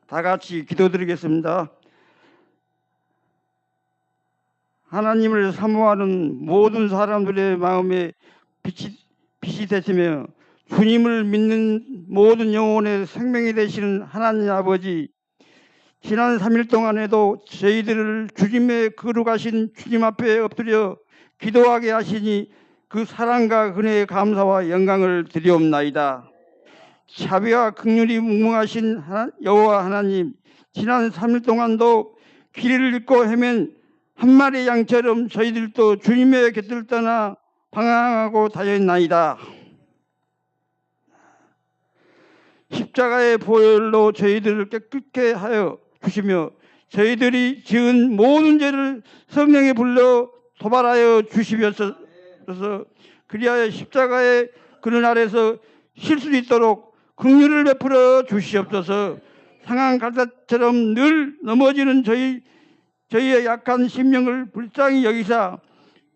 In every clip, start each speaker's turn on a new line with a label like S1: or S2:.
S1: 다 같이 기도드리겠습니다. 하나님을 사모하는 모든 사람들의 마음에 빛이 되시며 주님을 믿는 모든 영혼의 생명이 되시는 하나님 아버지, 지난 3일 동안에도 저희들을 주님의 거룩하신 주님 앞에 엎드려 기도하게 하시니 그 사랑과 은혜의 감사와 영광을 드리옵나이다. 자비와 긍휼이 무궁하신 여호와 하나님, 지난 3일 동안도 길을 잃고 헤맨 한 마리 양처럼 저희들도 주님의 곁을 떠나 방황하고 다녔나이다. 십자가의 보혈로 저희들을 깨끗게 하여 주시며 저희들이 지은 모든 죄를 성령에 불러 도발하여 주시옵소서. 그리하여 십자가의 그늘 아래서 쉴 수 있도록 긍휼을 베풀어 주시옵소서. 상한 갈대처럼 늘 넘어지는 저희의 약한 심령을 불쌍히 여기사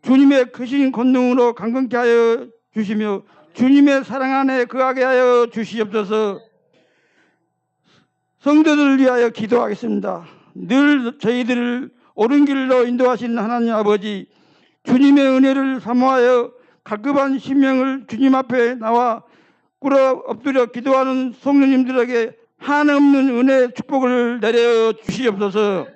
S1: 주님의 크신 권능으로 강건케 하여 주시며 주님의 사랑 안에 거하게 하여 주시옵소서. 성도들을 위하여 기도하겠습니다. 늘 저희들을 옳은 길로 인도하신 하나님 아버지, 주님의 은혜를 사모하여 갈급한 심령을 주님 앞에 나와 꿇어 엎드려 기도하는 성도님들에게 한없는 은혜 축복을 내려 주시옵소서.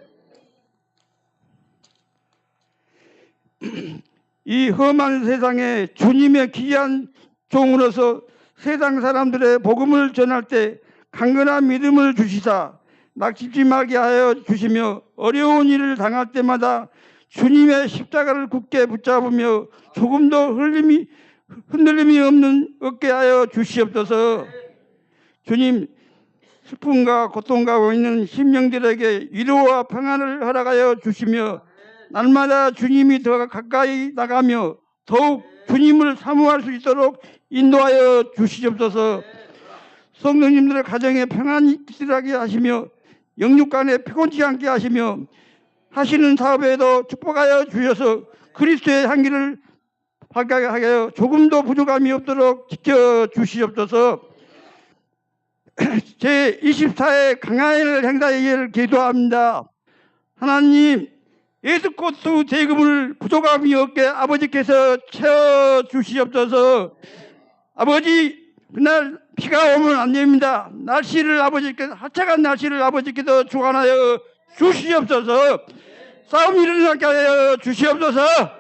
S1: 이 험한 세상에 주님의 귀한 종으로서 세상 사람들의 복음을 전할 때 강건한 믿음을 주시사 낙심치 말게 하여 주시며 어려운 일을 당할 때마다 주님의 십자가를 굳게 붙잡으며 조금도 흔들림이 없는 얻게 하여 주시옵소서. 주님, 슬픔과 고통가고 있는 심령들에게 위로와 평안을 허락하여 주시며 날마다 주님이 더 가까이 나가며 더욱 주님을 사모할 수 있도록 인도하여 주시옵소서. 성도님들의 가정에 평안이 있으게 하시며 영육간에 피곤치 않게 하시며 하시는 사업에도 축복하여 주셔서 그리스도의 향기를 밝게 하여 조금도 부족함이 없도록 지켜주시옵소서. 제24회 강화일 행사를 기도합니다. 하나님, 예수 그리스도 제금을 부족함이 없게 아버지께서 채워주시옵소서. 아버지, 그날 비가 오면 안 됩니다. 날씨를 아버지께서, 하찮은 날씨를 아버지께서 주관하여 주시옵소서. 싸움이 일어나게 하여 주시옵소서.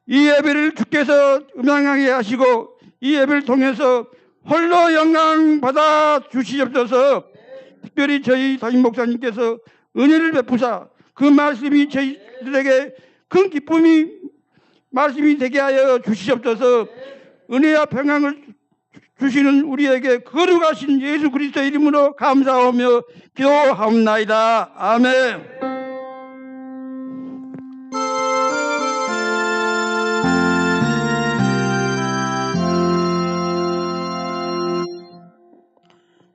S1: 이 예배를 주께서 음양하게 하시고 이 예배를 통해서 홀로 영광 받아 주시옵소서. 특별히 저희 담임 목사님께서 은혜를 베푸사 그 말씀이 저희들에게 큰 기쁨이 말씀이 되게 하여 주시옵소서. 은혜와 평강을 주시는 우리에게 거룩하신 예수 그리스도 이름으로 감사하며 기도하옵나이다. 아멘.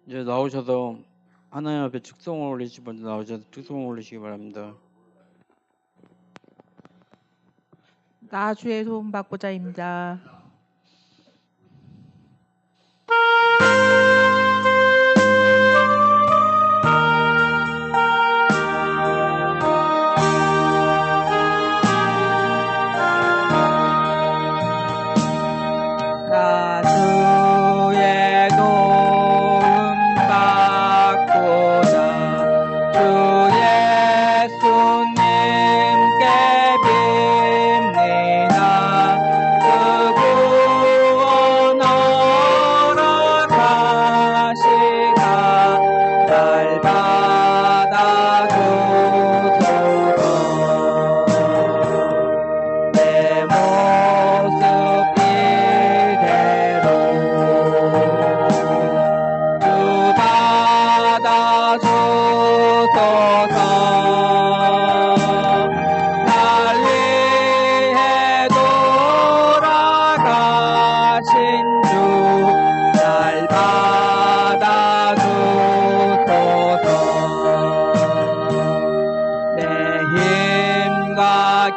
S2: 이제 나오셔서 하나님 앞에 축성을 올리시 먼저 나오셔서 축성을 올리시기 바랍니다.
S3: 나 주의 도움 받고자입니다.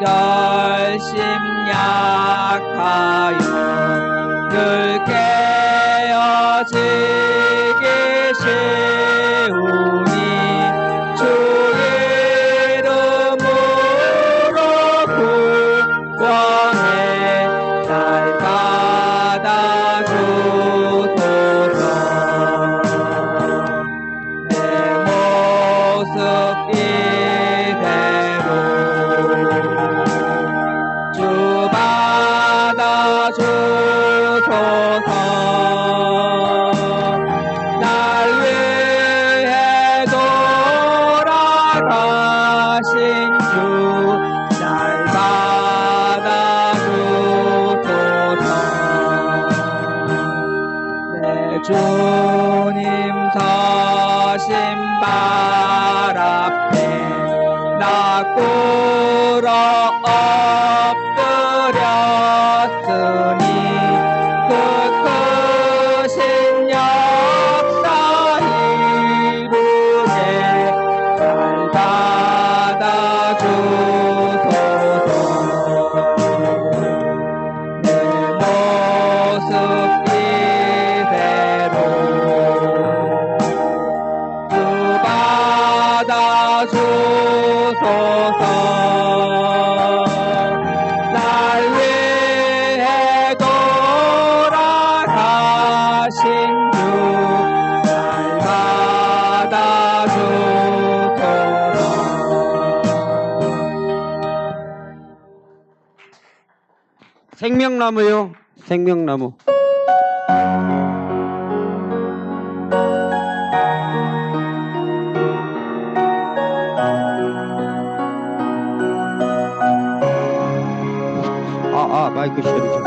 S4: 결심 약하여 늘 깨어지기 싫 주님 서신 발 앞에 나 꿇어 엎드렸으니 그 크신 역사 이루게 날 받아주소서. 내 모습 이대로 주 받아주소서. 날 위해 돌아가신 주 날 받아주소서.
S5: 생명나무요, 생명나무. 마이크 쉐리죠.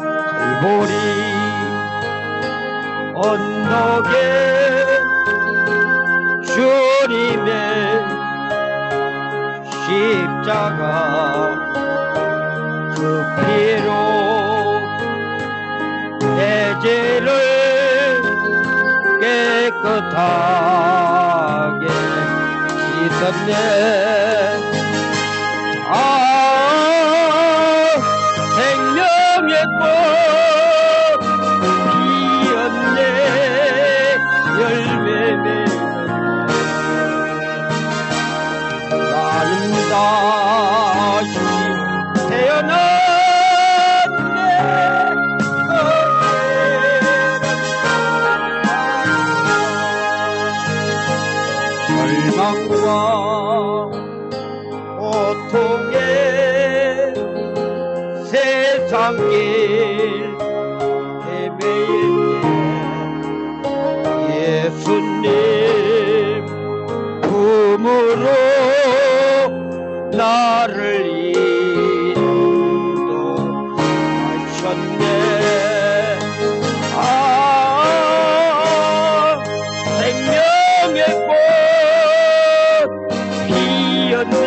S1: 갈보리 언덕에 주님의 십자가 그 피로 내 죄를 깨끗하게 씻었네. 생명의 꽃 피었네. 열매 맺었네. 나는 다시 태어났네. 절망과 고통에 세상길 헤매일 때 예수님 품으로 나를 인도하셨네. 생명의 꽃 피었네.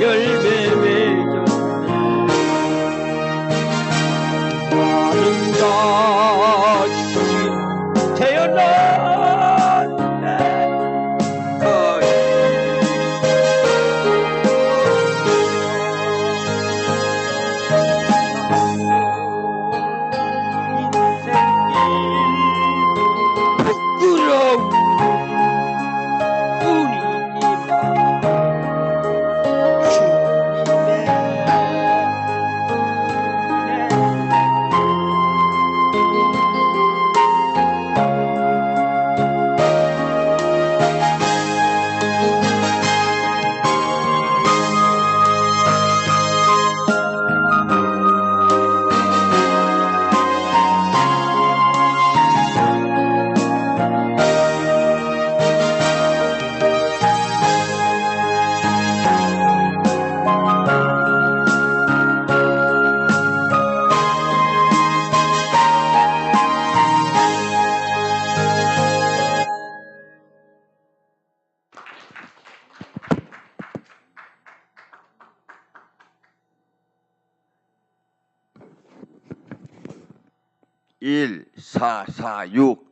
S1: 열매 맺었네. 나는 다시 태어났네. 인생길 부끄러운 뿐이지만
S6: 일, 4, 4, 6.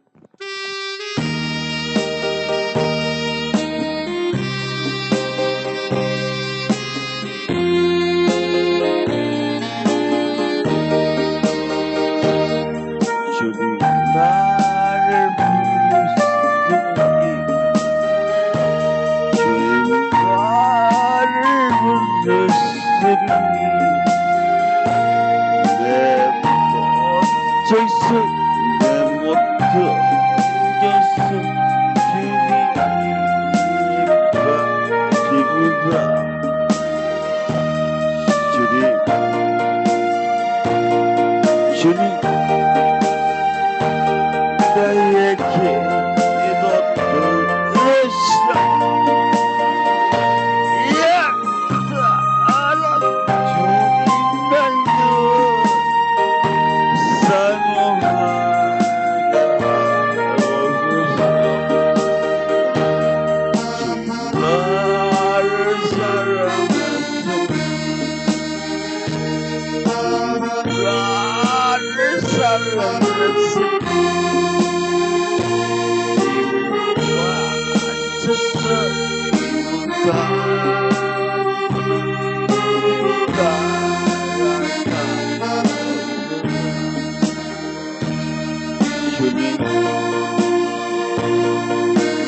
S6: 주님 나를 부르시니 주님 나를 부르시니 내 못져 있어 주님 나의 나의 기도 들으시라.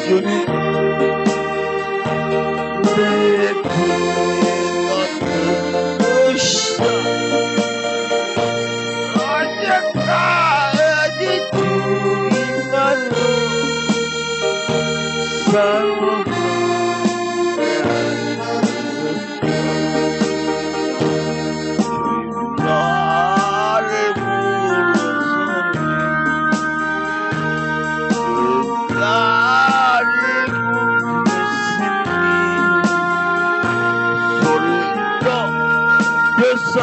S6: 주님 내 기도 들으시라. 언제까지 주님만로 사랑하라. 나를 부르소니 나를 부르시니 소리 나면서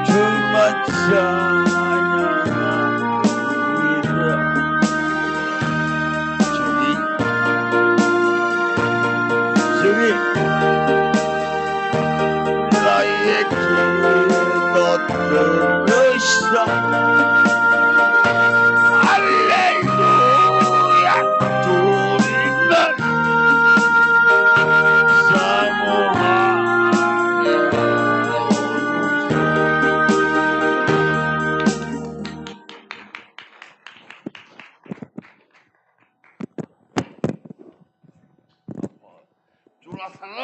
S6: 주만 찬양합니다. 주님 나의 기도 들으시라. 할렐루야. 주님을 주라사나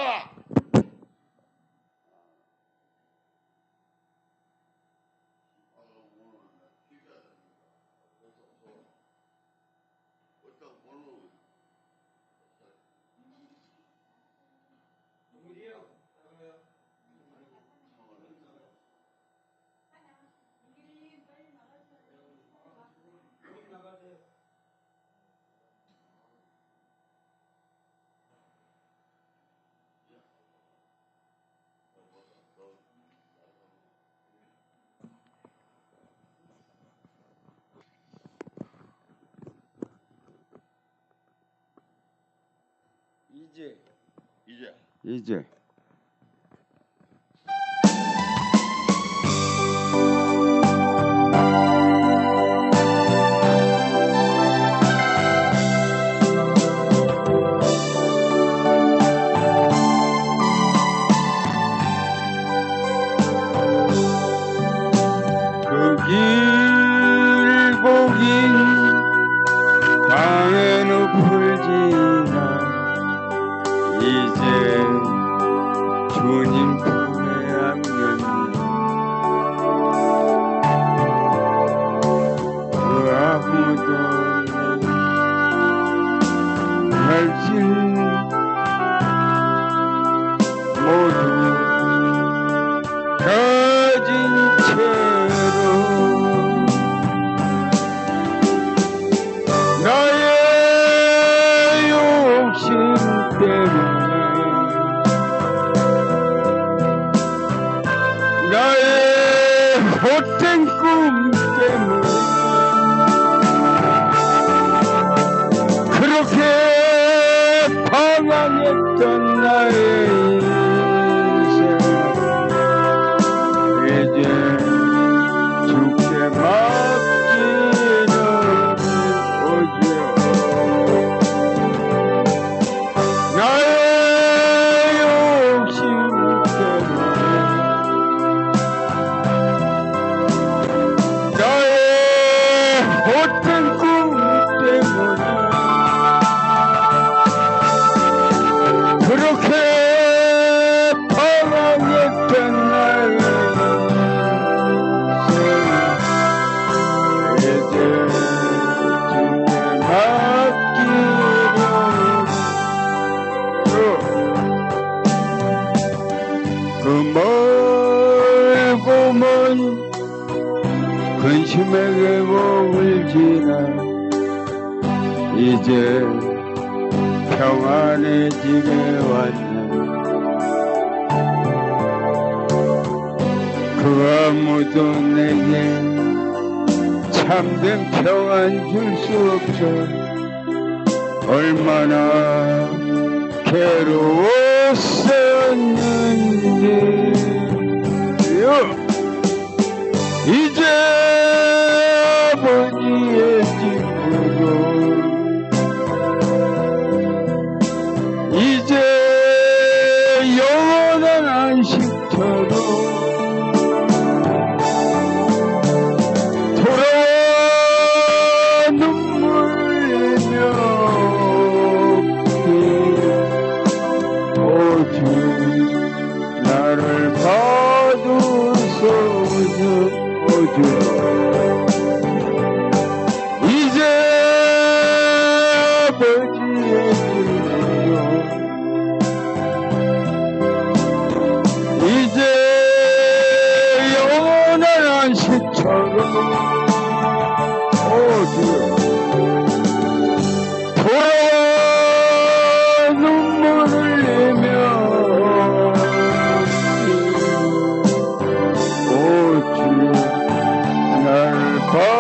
S5: 이제 그 길고 긴 광해 늪을 지나 이제 주님 품에 안겼네. 그 아무도 할진 모두 가진 채로 나의 욕심 때문에 나의 헛된 꿈 때문에 그렇게 방황했던 나의 인생 이제 주께 맡기는 거지요. 나의 욕심 때문에 근심에게 목을 지나 이제 평안의 집에 왔나. 그 아무도 내게 참된 평안 줄 수 없어. 얼마나 괴로웠었는지. 이제 아버지의 집으로 이제 영원한 안식처로 돌아와 눈물 흘리며 오주 나를 봐주소서. 이제 아버지의 집으로 이제 영원한 안식처로 돌아와 눈물 흘리며 날 봐주소서.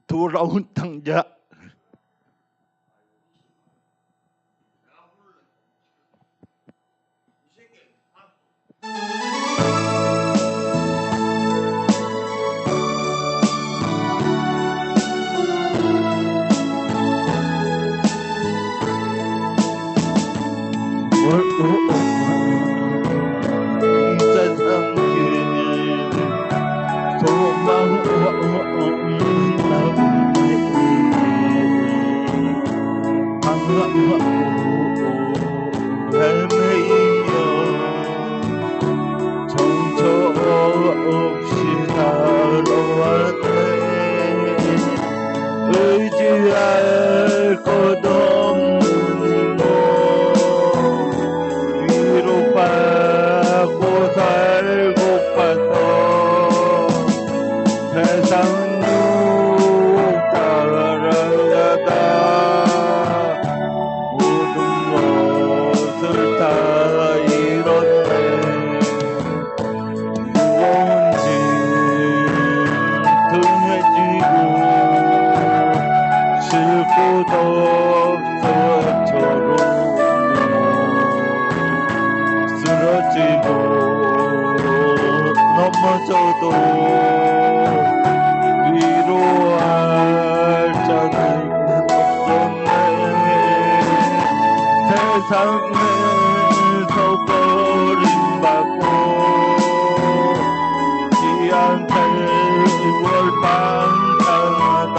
S6: 돌아온 탕자. 의지할 것 없는 몸 위로받고 살고파서 세상은 쭉 따라가다 모든 것을 다 잃었네. 무거운 짐 등에 지고 쉴곳 없어처럼 쓰러지고 넘어져도 위로할 자는 없었네. 세상에서 버림받고 귀한 세월 방탕하다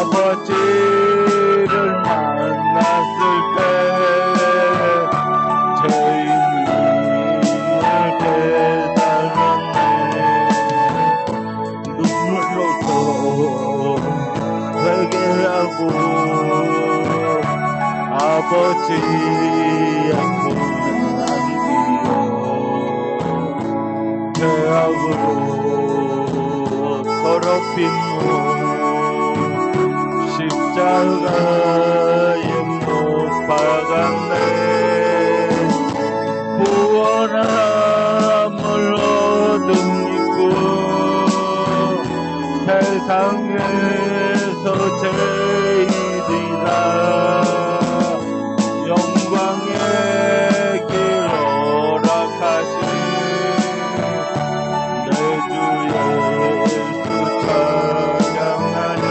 S6: 아버지를 만났을 때 죄인을 깨달았네. 눈물로서 회개하고 아버지의 손을 안기어 죄악으로 더럽힌 몸 십자가에 못 박았네. 구원함을 얻은 기쁨 세상에서 제일이라 영광의 길 허락하신 내 주 예수 찬양하네.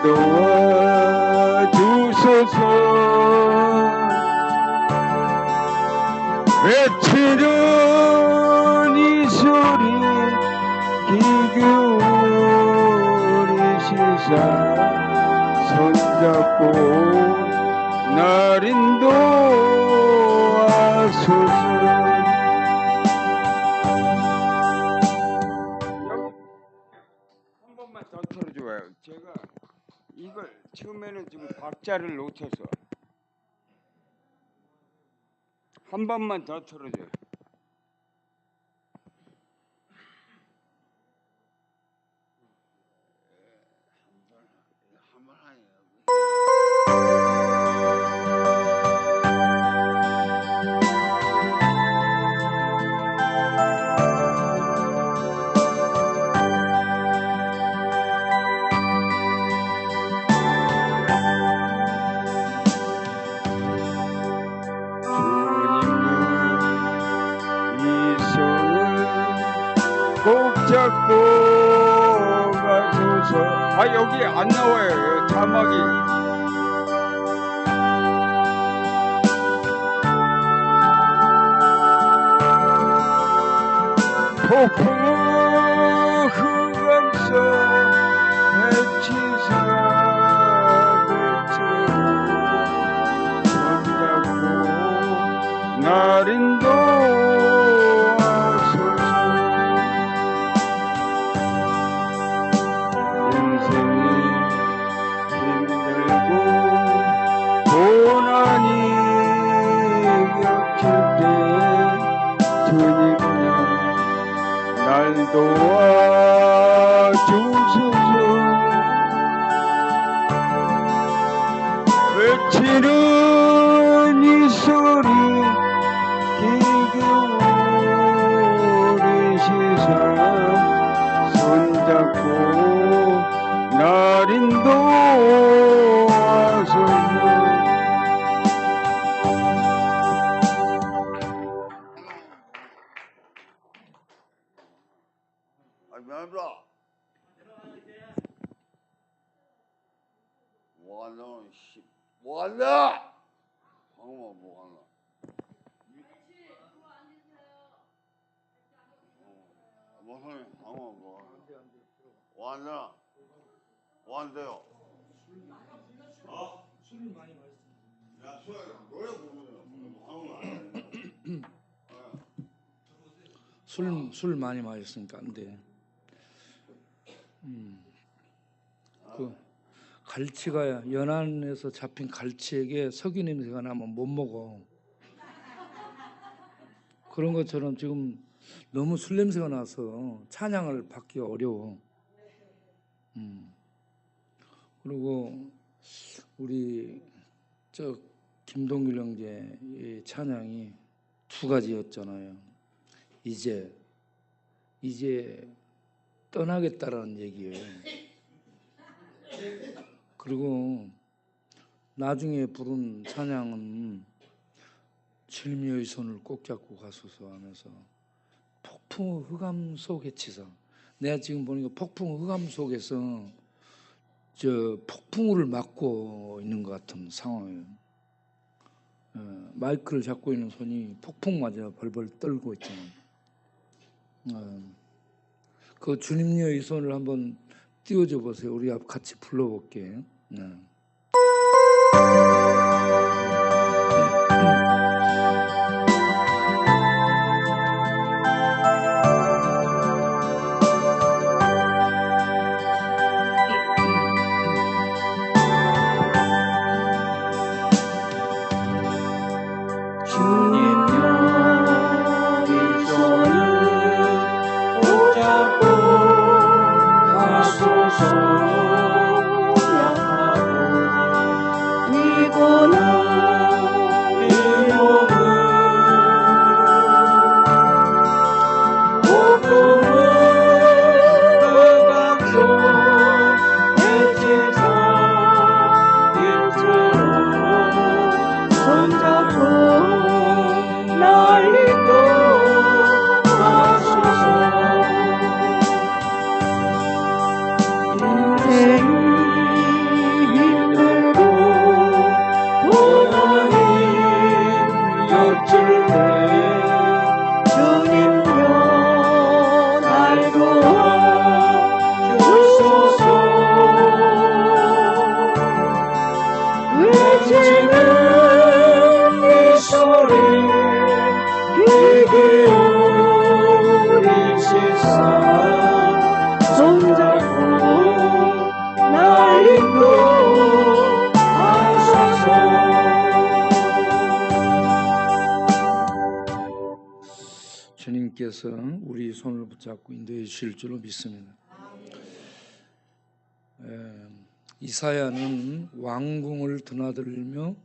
S5: 도와주소서. 외치는 이 소리 귀 기울이시사 손잡고 날 인도하소서. 한 번만 더 틀어줘요. 제가 이걸 처음에는 지금 박자를 놓쳐서 한 번만 더 틀어줘요. 꼭 잡고 가소서. 여기 안 나와요. 자막이. 폭풍 흑암서 해치사 손잡고 날 인도하소서. 인생이 힘들고 고난이 겹칠 때 주님여 날 도와주소서. 외치는 이 소리 귀 기울이시사 손잡고 날 인도하소서.
S6: 미안합니다. 뭐하나, 뭐하나? 뭐하나? 뭐하나? 뭐한대요? 술을 많이 마셨습니다. 야, 노래 부르면
S7: 술 많이 마셨으니까 안 돼. 그 갈치가 연안에서 잡힌 갈치에게 석유 냄새가 나면 못 먹어. 그런 것처럼 지금 너무 술 냄새가 나서 찬양을 받기가 어려워. 그리고 우리 저 김동길 형제의 찬양이 두 가지였잖아요. 이제 떠나겠다라는 얘기예요. 그리고 나중에 부른 찬양은 주님의 손을 꼭 잡고 가소서 하면서 폭풍 흑암 속에 치사. 내가 지금 보니까 폭풍 흑암 속에서 저 폭풍우를 맞고 있는 것 같은 상황이에요. 마이크를 잡고 있는 손이 폭풍마저 벌벌 떨고 있잖아요. 그 주님의 손을 한번 띄워줘 보세요. 우리 같이 불러볼게요.
S5: 피곤한
S7: 하나님께서 우리 손을 붙잡고 인도해 주실 줄로 믿습니다. 이사야는 왕궁을 드나들며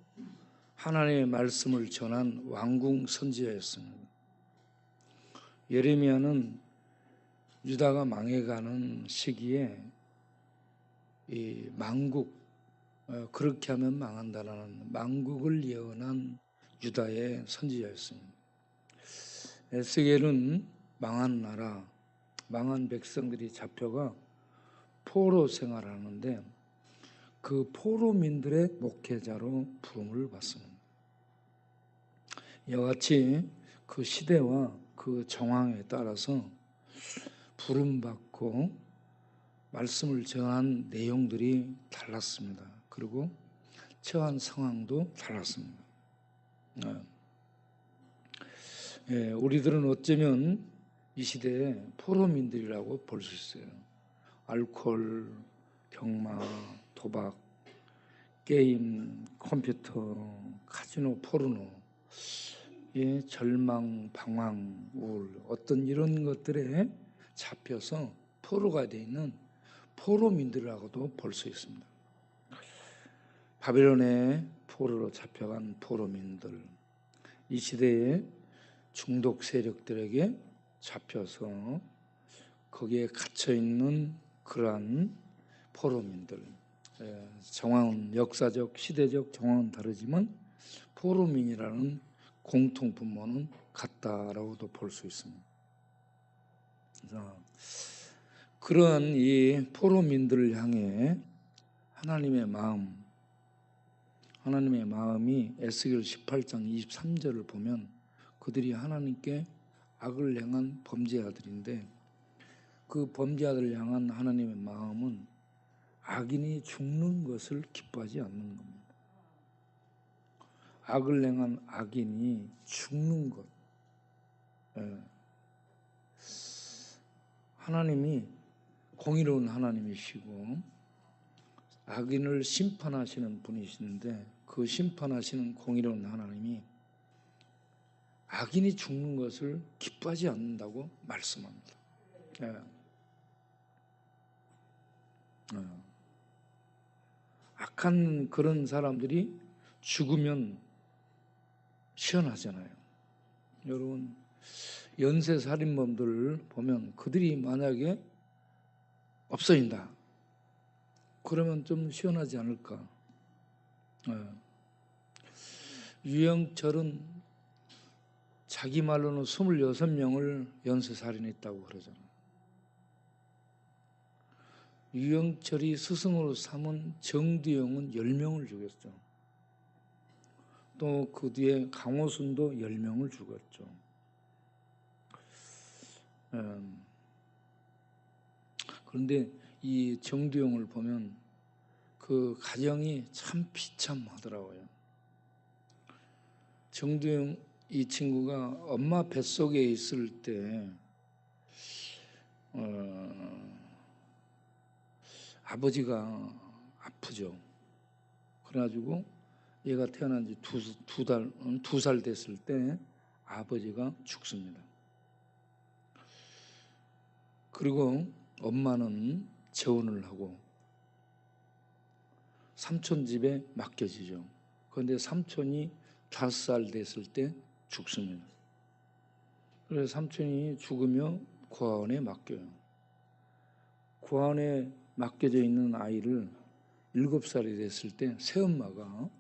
S7: 하나님의 말씀을 전한 왕궁 선지자였습니다. 예레미야는 유다가 망해가는 시기에 이 망국, 그렇게 하면 망한다라는 망국을 예언한 유다의 선지자였습니다. 에스겔은 망한 나라, 망한 백성들이 잡혀가 포로 생활하는데 그 포로민들의 목회자로 부름을 받습니다. 이와 같이 그 시대와 그 정황에 따라서 부름받고 말씀을 전한 내용들이 달랐습니다. 그리고 처한 상황도 달랐습니다. 우리들은 어쩌면 이 시대의 포로민들이라고 볼 수 있어요. 알코올, 병마, 도박, 게임, 컴퓨터, 카지노, 포르노, 절망, 방황, 우울, 어떤 이런 것들에 잡혀서 포로가 되어 있는 포로민들이라고도 볼 수 있습니다. 바벨론의 포로로 잡혀간 포로민들, 이 시대의 중독 세력들에게 잡혀서 거기에 갇혀 있는 그러한 포로민들, 정황은 역사적, 시대적 정황은 다르지만 포로민이라는 공통 분모는 같다라고도 볼 수 있습니다. 그러한 이 포로민들을 향해 하나님의 마음이 에스겔 18장 23절을 보면 그들이 하나님께 악을 행한 범죄자들인데 그 범죄자들을 향한 하나님의 마음은 악인이 죽는 것을 기뻐하지 않는 겁니다. 악을 행한 악인이 죽는 것. 하나님이 공의로운 하나님이시고 악인을 심판하시는 분이신데 그 심판하시는 공의로운 하나님이 악인이 죽는 것을 기뻐하지 않는다고 말씀합니다. 악한 그런 사람들이 죽으면 시원하잖아요. 여러분, 연쇄살인범들을 보면 그들이 만약에 없어진다 그러면 좀 시원하지 않을까. 유영철은 자기 말로는 26명을 연쇄살인했다고 그러잖아요. 유영철이 스승으로 삼은 정두영은 10명을 죽였죠. 또 그 뒤에 강호순도 10명을 죽였죠. 그런데 이 정두영을 보면 그 가정이 참 비참하더라고요. 정두영 이 친구가 엄마 뱃속에 있을 때 아버지가 아프죠. 그래가지고 얘가 태어난 지 두 살 됐을 때 아버지가 죽습니다. 그리고 엄마는 재혼을 하고 삼촌 집에 맡겨지죠. 그런데 삼촌이 5살 됐을 때 죽습니다. 그래서 삼촌이 죽으며 고아원에 맡겨요. 고아원에 맡겨져 있는 아이를 7살이 됐을 때 새엄마가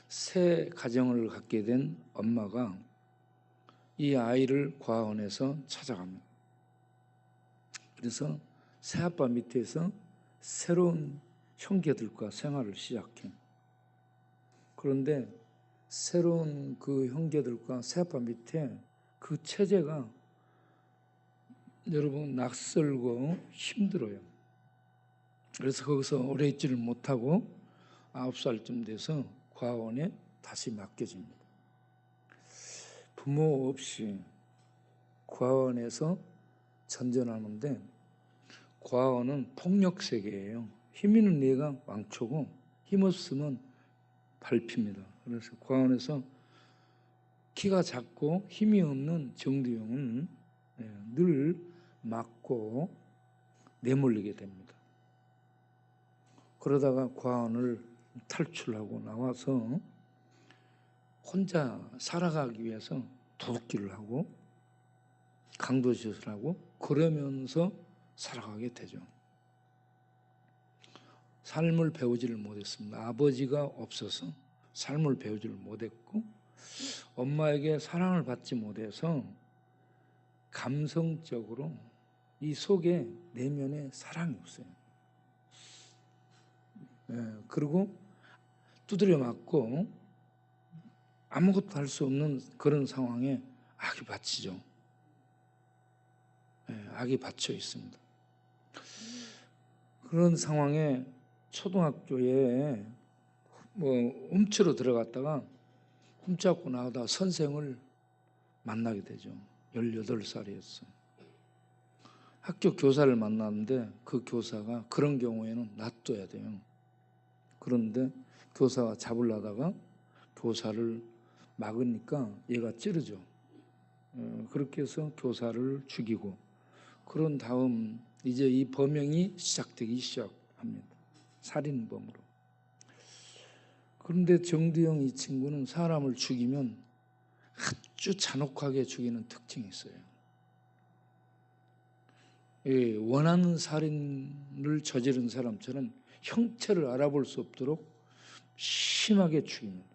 S7: 새 가정을 갖게 된 엄마가 이 아이를 고아원에서 찾아갑니다. 그래서 새아빠 밑에서 새로운 형제들과 생활을 시작해. 그런데 새로운 그 형제들과 새아빠 밑에 그 체제가 여러분 낯설고 힘들어요. 그래서 거기서 오래 있지를 못하고 9살쯤 돼서 고아원에 다시 맡겨집니다. 부모 없이 고아원에서 전전하는데 고아원은 폭력 세계예요. 힘 있는 애가 왕초고 힘 없으면 밟힙니다. 그래서 고아원에서 키가 작고 힘이 없는 정두영은 늘 맞고 내몰리게 됩니다. 그러다가 과언을 탈출하고 나와서 혼자 살아가기 위해서 도둑질을 하고 강도짓을 하고 그러면서 살아가게 되죠. 삶을 배우지를 못했습니다. 아버지가 없어서 삶을 배우지를 못했고 엄마에게 사랑을 받지 못해서 감성적으로 이 속에 내면에 사랑이 없어요. 그리고 두드려 맞고 아무것도 할 수 없는 그런 상황에 악이 받치죠. 악이 받쳐 있습니다. 그런 상황에 초등학교에 훔치러 들어갔다가 훔쳐갖고 나오다 선생을 만나게 되죠. 18살이었어요. 학교 교사를 만났는데 그 교사가 그런 경우에는 놔둬야 돼요. 그런데 교사가 잡으려다가 교사를 막으니까 얘가 찌르죠. 그렇게 해서 교사를 죽이고 그런 다음 이제 이 범행이 시작되기 시작합니다. 살인범으로. 그런데 정두영 이 친구는 사람을 죽이면 아주 잔혹하게 죽이는 특징이 있어요. 원하는 살인을 저지른 사람처럼 형체를 알아볼 수 없도록 심하게 죽입니다.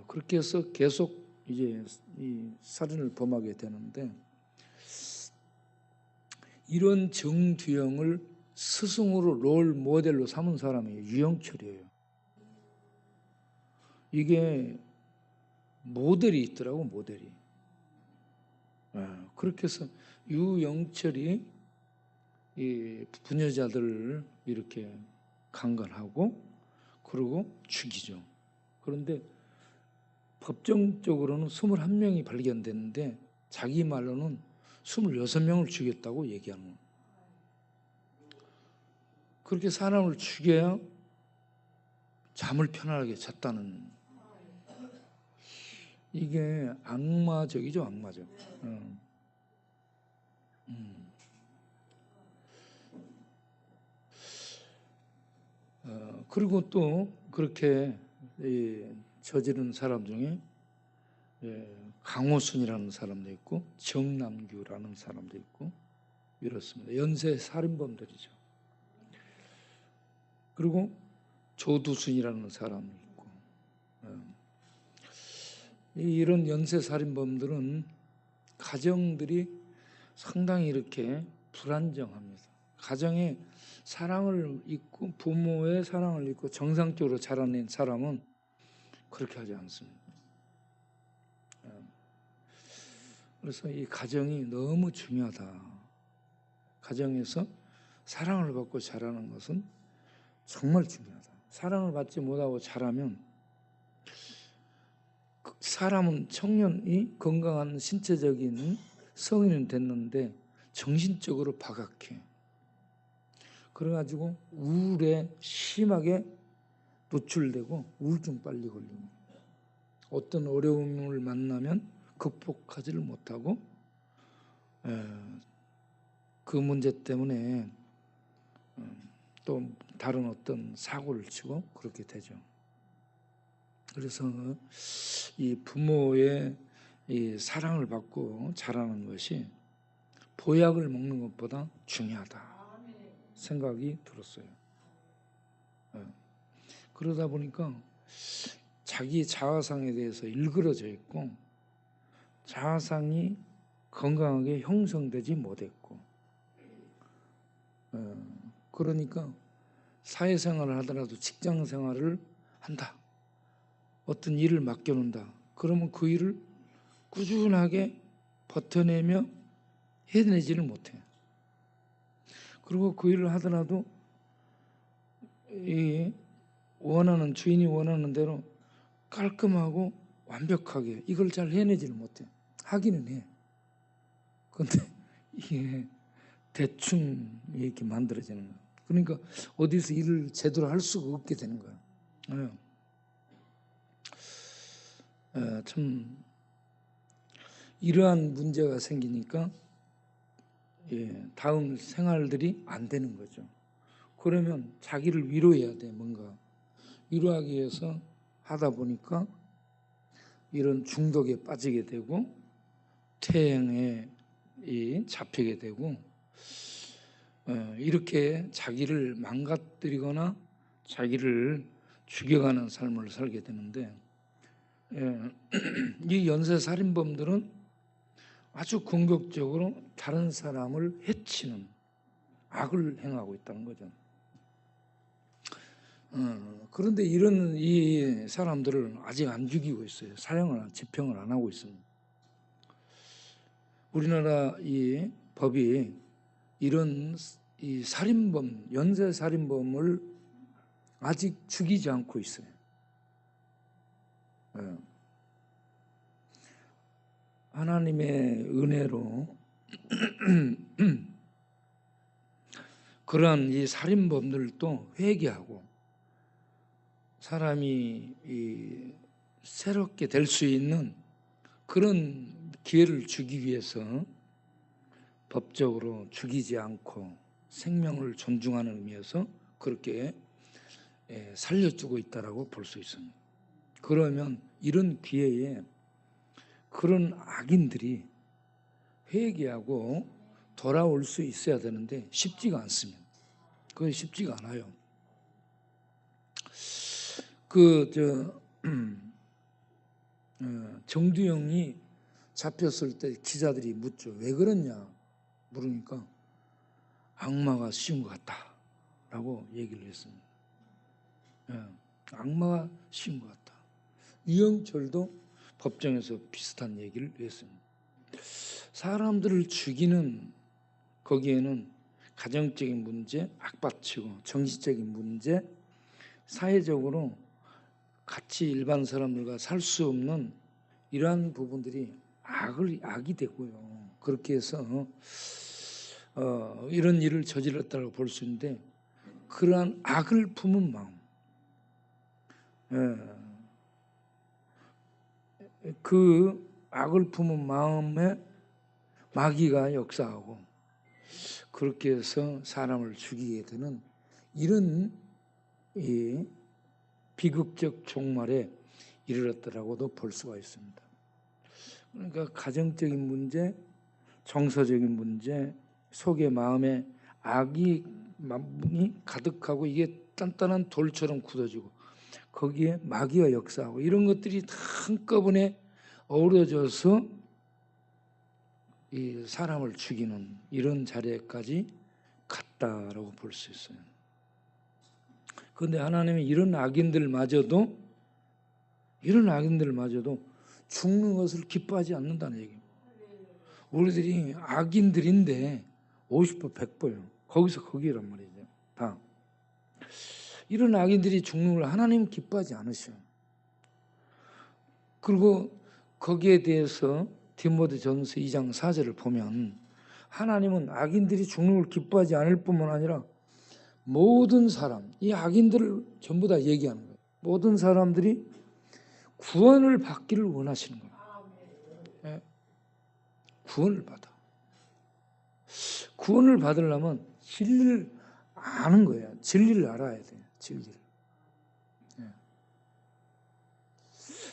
S7: 그렇게 해서 계속 이제 이 살인을 범하게 되는데 이런 정두영을 스승으로 롤 모델로 삼은 사람이 유영철이에요. 이게 모델이 있더라고, 모델이. 그렇게 해서 유영철이 이 부녀자들을 이렇게 강간하고 그리고 죽이죠. 그런데 법정적으로는 21명이 발견됐는데 자기 말로는 26명을 죽였다고 얘기하는 거예요. 그렇게 사람을 죽여야 잠을 편안하게 잤다는, 이게 악마적이죠, 악마적. 그리고 또 그렇게 저지른 사람 중에 강호순이라는 사람도 있고 정남규라는 사람도 있고 이렇습니다. 연쇄 살인범들이죠. 그리고 조두순이라는 사람이 있고 이런 연쇄 살인범들은 가정들이 상당히 이렇게 불안정합니다. 가정에 사랑을 잊고 부모의 사랑을 잊고 정상적으로 자라낸 사람은 그렇게 하지 않습니다. 그래서 이 가정이 너무 중요하다. 가정에서 사랑을 받고 자라는 것은 정말 중요하다. 사랑을 받지 못하고 자라면 사람은 청년이 건강한 신체적인 성인은 됐는데 정신적으로 박약해. 그래가지고 우울에 심하게 노출되고 우울증 빨리 걸리고 어떤 어려움을 만나면 극복하지를 못하고 그 문제 때문에 또 다른 어떤 사고를 치고 그렇게 되죠. 그래서 이 부모의 이 사랑을 받고 자라는 것이 보약을 먹는 것보다 중요하다 생각이 들었어요. 그러다 보니까 자기 자아상에 대해서 일그러져 있고 자아상이 건강하게 형성되지 못했고 그러니까 사회생활을 하더라도 직장생활을 한다. 어떤 일을 맡겨놓는다. 그러면 그 일을 꾸준하게 버텨내며 해내지를 못해. 그리고 그 일을 하더라도 이 원하는 주인이 원하는 대로 깔끔하고 완벽하게 이걸 잘 해내지를 못해. 하기는 해. 근데 이게 대충 이렇게 만들어지는 거야. 그러니까 어디서 일을 제대로 할 수가 없게 되는 거야. 참 이러한 문제가 생기니까 다음 생활들이 안 되는 거죠. 그러면 자기를 위로해야 돼. 뭔가 위로하기 위해서 하다 보니까 이런 중독에 빠지게 되고 퇴행에 잡히게 되고 이렇게 자기를 망가뜨리거나 자기를 죽여가는 삶을 살게 되는데 이 연쇄살인범들은 아주 공격적으로 다른 사람을 해치는 악을 행하고 있다는 거죠. 그런데 이런 이 사람들을 아직 안 죽이고 있어요. 집행을 안 하고 있습니다. 우리나라 이 법이 이런 이 살인범, 연쇄살인범을 아직 죽이지 않고 있어요. 하나님의 은혜로 그러한 이 살인범들도 회개하고 사람이 새롭게 될 수 있는 그런 기회를 주기 위해서 법적으로 죽이지 않고 생명을 존중하는 의미에서 그렇게 살려주고 있다라고 볼 수 있습니다. 그러면 이런 기회에 그런 악인들이 회개하고 돌아올 수 있어야 되는데 쉽지가 않습니다. 그게 쉽지가 않아요. 정두영이 잡혔을 때 기자들이 묻죠. 왜 그러냐 물으니까 악마가 씌운 것 같다라고 얘기를 했습니다. 악마가 씌운 것 같다. 이영철도 법정에서 비슷한 얘기를 했습니다. 사람들을 죽이는 거기에는 가정적인 문제, 악받치고 정신적인 문제, 사회적으로 같이 일반 사람들과 살 수 없는 이러한 부분들이 악이 되고요. 그렇게 해서 이런 일을 저질렀다고 볼 수 있는데 그러한 악을 품은 마음, 그 악을 품은 마음에 마귀가 역사하고 그렇게 해서 사람을 죽이게 되는 이런 비극적 종말에 이르렀다라고도 볼 수가 있습니다. 그러니까 가정적인 문제, 정서적인 문제, 속의 마음에 악이 가득하고 이게 단단한 돌처럼 굳어지고 거기에 마귀가 역사하고 이런 것들이 다 한꺼번에 어우러져서 이 사람을 죽이는 이런 자리까지 갔다라고 볼 수 있어요. 그런데 하나님이 이런 악인들마저도 죽는 것을 기뻐하지 않는다는 얘기입니다. 우리들이 악인들인데 50% 100%예요. 거기서 거기란 말이죠. 다 이런 악인들이 죽는 걸 하나님은 기뻐하지 않으셔요. 그리고 거기에 대해서 디모데전서 2장 4절을 보면 하나님은 악인들이 죽는 걸 기뻐하지 않을 뿐만 아니라 모든 사람, 이 악인들을 전부 다 얘기하는 거예요. 모든 사람들이 구원을 받기를 원하시는 거예요. 구원을 받아. 구원을 받으려면 진리를 아는 거예요. 진리를 알아야 돼요. 진리를.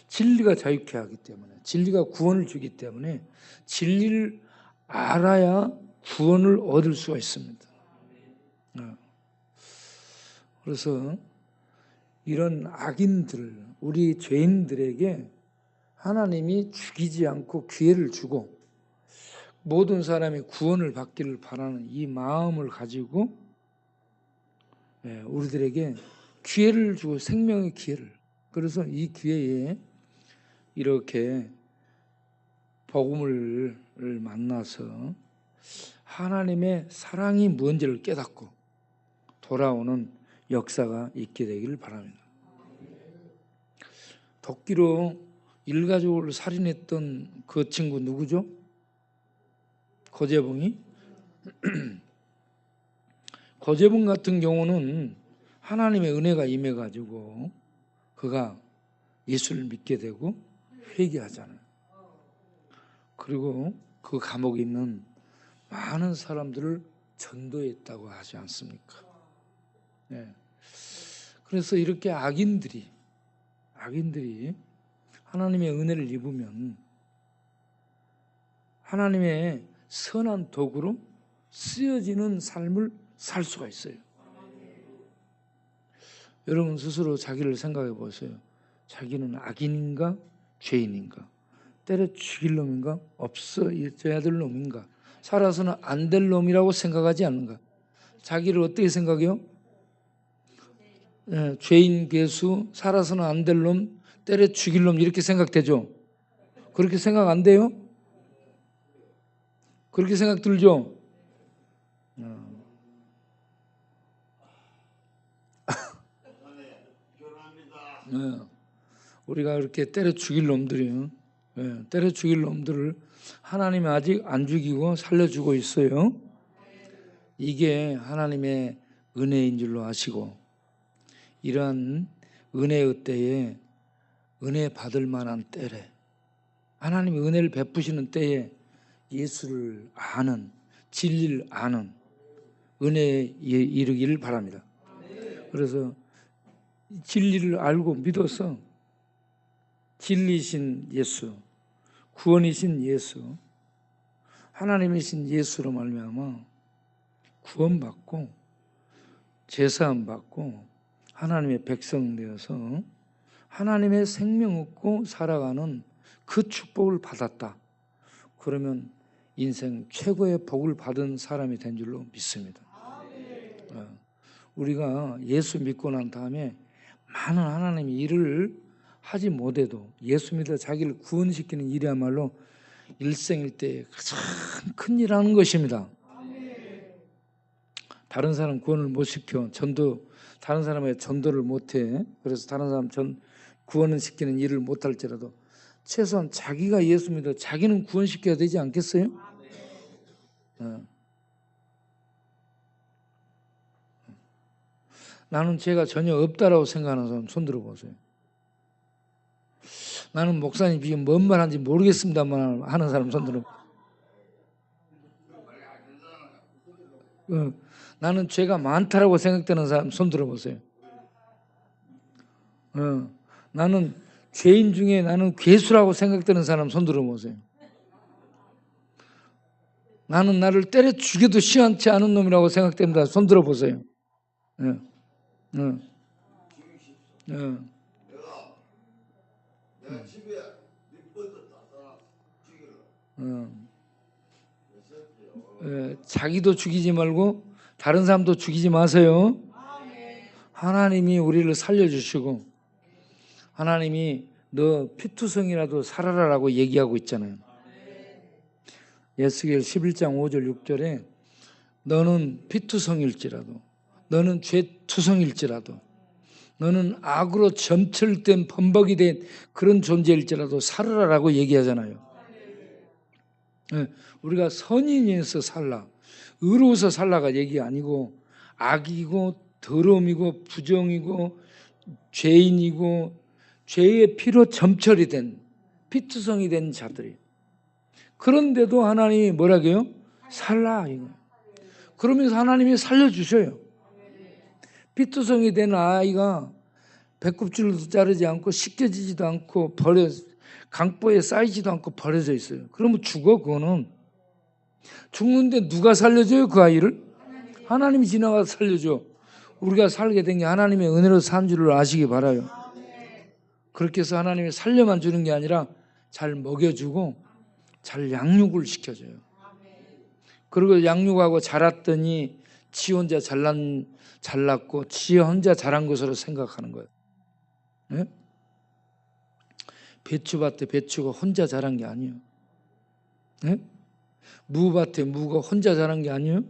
S7: 진리가 자유케 하기 때문에, 진리가 구원을 주기 때문에 진리를 알아야 구원을 얻을 수가 있습니다. 그래서 이런 악인들, 우리 죄인들에게 하나님이 죽이지 않고 기회를 주고 모든 사람이 구원을 받기를 바라는 이 마음을 가지고 우리들에게 기회를 주고 생명의 기회를, 그래서 이 기회에 이렇게 복음을 만나서 하나님의 사랑이 무언지를 깨닫고 돌아오는 역사가 있게 되기를 바랍니다. 도끼로 일가족을 살인했던 그 친구 누구죠? 고재봉이? 고재봉 같은 경우는 하나님의 은혜가 임해가지고 그가 예수를 믿게 되고 회개하잖아요. 그리고 그 감옥에 있는 많은 사람들을 전도했다고 하지 않습니까? 네. 그래서 이렇게 악인들이 하나님의 은혜를 입으면 하나님의 선한 도구로 쓰여지는 삶을 살 수가 있어요. 여러분 스스로 자기를 생각해 보세요. 자기는 악인인가 죄인인가, 때려 죽일 놈인가 없어져야 될 놈인가, 살아서는 안 될 놈이라고 생각하지 않는가? 자기를 어떻게 생각해요? 죄인 괴수, 살아서는 안 될 놈, 때려 죽일 놈 이렇게 생각되죠? 그렇게 생각 안 돼요? 그렇게 생각 들죠? 우리가 이렇게 때려 죽일 놈들이요, 때려 죽일 놈들을 하나님이 아직 안 죽이고 살려주고 있어요. 이게 하나님의 은혜인 줄로 아시고, 이러한 은혜의 때에 은혜 받을 만한 때래, 하나님이 은혜를 베푸시는 때에 예수를 아는, 진리를 아는 은혜에 이르기를 바랍니다. 그래서 진리를 알고 믿어서 진리신 예수, 구원이신 예수, 하나님이신 예수로 말미암아 구원받고 제사함 받고 하나님의 백성 되어서 하나님의 생명 얻고 살아가는 그 축복을 받았다. 그러면 인생 최고의 복을 받은 사람이 된 줄로 믿습니다. 우리가 예수 믿고 난 다음에 많은 하나님의 일을 하지 못해도 예수 믿어 자기를 구원시키는 일이야말로 일생일대에 가장 큰 일 하는 것입니다. 다른 사람 구원을 못 시켜, 다른 사람의 전도를 못해, 그래서 다른 사람 구원을 시키는 일을 못할지라도 최소한 자기가 예수 믿어 자기는 구원시켜야 되지 않겠어요? 나는 죄가 전혀 없다라고 생각하는 사람 손 들어보세요. 나는 목사님 지금 뭔 말하는지 모르겠습니다만 하는 사람 손 들어보세요. 나는 죄가 많다라고 생각되는 사람 손 들어보세요. 나는 죄인 중에 나는 괴수라고 생각되는 사람 손 들어보세요. 나는 나를 때려 죽여도 시원치 않은 놈이라고 생각됩니다. 손 들어보세요.
S6: 내가 집에 몇 번도 죽이려.
S7: 자기도 죽이지 말고 다른 사람도 죽이지 마세요. 하나님이 우리를 살려주시고 하나님이 너 피투성이라도 살아라라고 얘기하고 있잖아요. 에스겔 11장 5절 6절에 너는 피투성일지라도, 너는 죄투성일지라도, 너는 악으로 점철된 범벅이 된 그런 존재일지라도 살아라라고 얘기하잖아요. 우리가 선인에서 살라, 의로워서 살라가 얘기 아니고 악이고 더러움이고 부정이고 죄인이고 죄의 피로 점철이 된 피투성이 된 자들이, 그런데도 하나님이 뭐라고 해요? 살라. 그러면서 하나님이 살려주셔요. 피투성이 된 아이가 배꼽줄도 자르지 않고 씻겨지지도 않고 강보에 쌓이지도 않고 버려져 있어요. 그러면 죽어. 그거는 죽는데 누가 살려줘요? 그 아이를? 하나님이 지나가서 살려줘. 우리가 살게 된 게 하나님의 은혜로 산 줄을 아시기 바라요. 그렇게 해서 하나님이 살려만 주는 게 아니라 잘 먹여주고 잘 양육을 시켜줘요. 그리고 양육하고 자랐더니 지 혼자 잘났고 지 혼자 자란 것으로 생각하는 거예요. 네? 배추밭에 배추가 혼자 자란 게 아니에요. 네? 무밭에 무가 혼자 자란 게 아니에요.